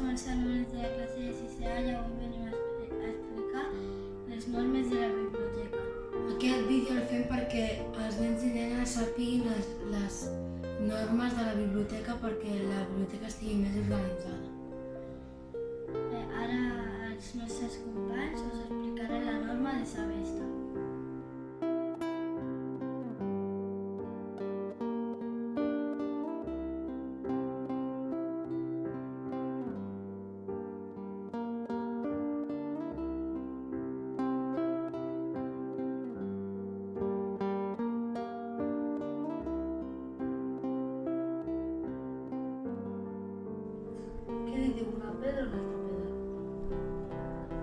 som els alumnes de la classe de 6è A i avui venim a explicar les normes de la biblioteca. Aquest vídeo el fem perquè els nens i nenes sàpiguin les normes de la biblioteca perquè la biblioteca estigui més organitzada. Ara els nostres companys us explicaran la norma de Sabesta. ¿Qué dice una pedra o una pedra?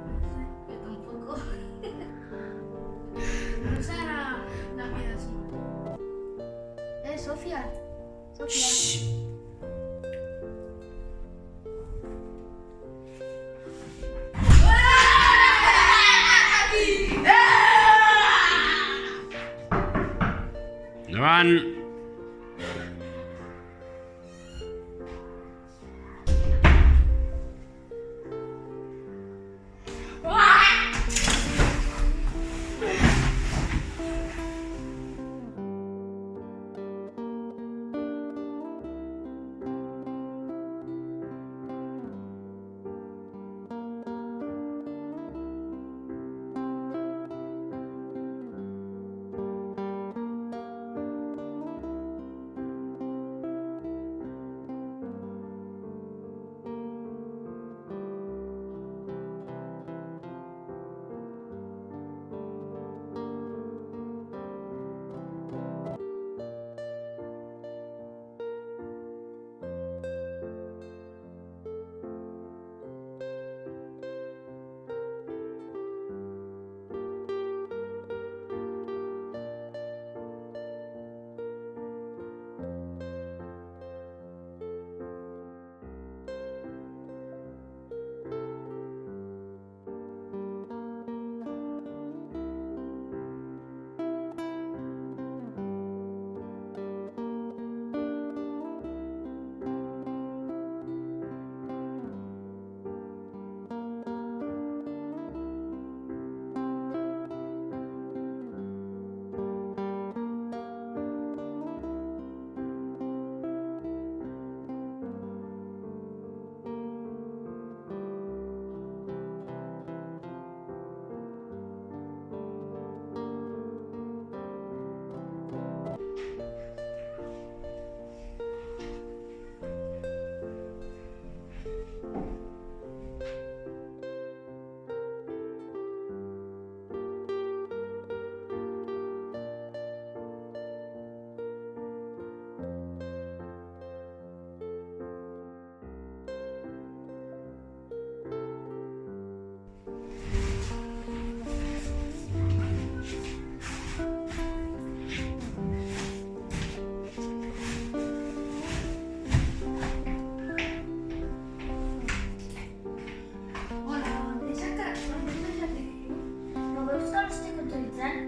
No sé, yo tampoco. No serà la piedra sola. Sofía. Sofía. Endavant!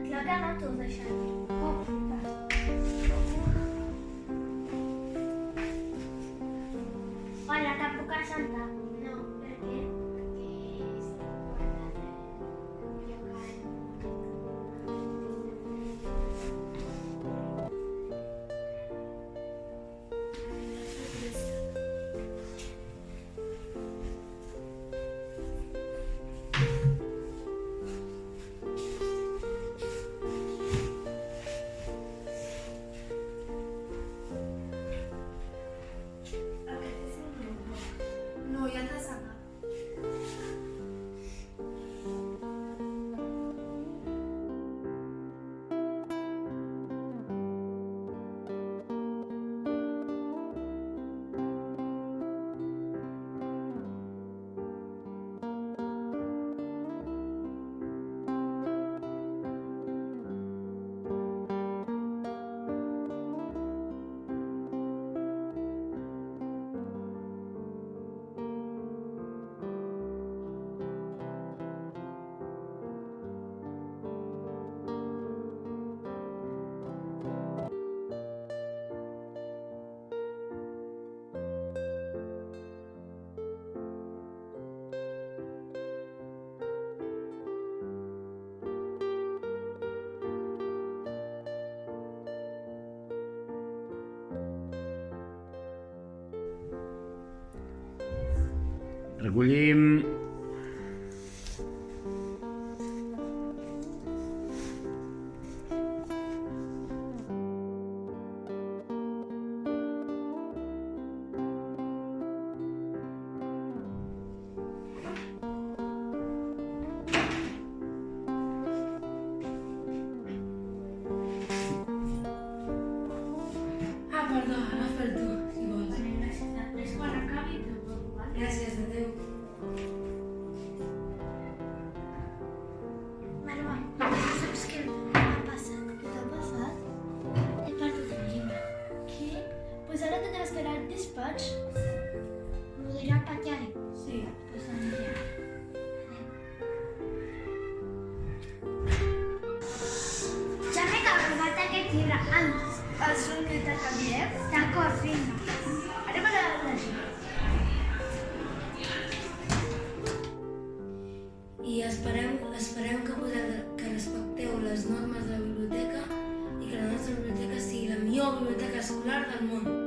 Clar que no t'ho deixaré. Hola, que puc assentar? No, per què? Perquè està guardat el lloc. No, hi Recollim. Ah, perdó, agafa tu, si vols. Vale, gràcies. Després quan acabi t'ho provo, vale? Gràcies, adéu. Marwa, saps què m'ha passat? Què t'ha passat? He perdut el llibre. Què? Pues ara tendrás que ir al despatx. ¿Puedo ir a patear? Sí. Pues aniré. Ja m'he acabat aquest llibre. El som que t'ha canviat? D'acord, vinga. Ara me l'ha de llegir. I esperem que respecteu les normes de la biblioteca i que la nostra biblioteca sigui la millor biblioteca escolar del món.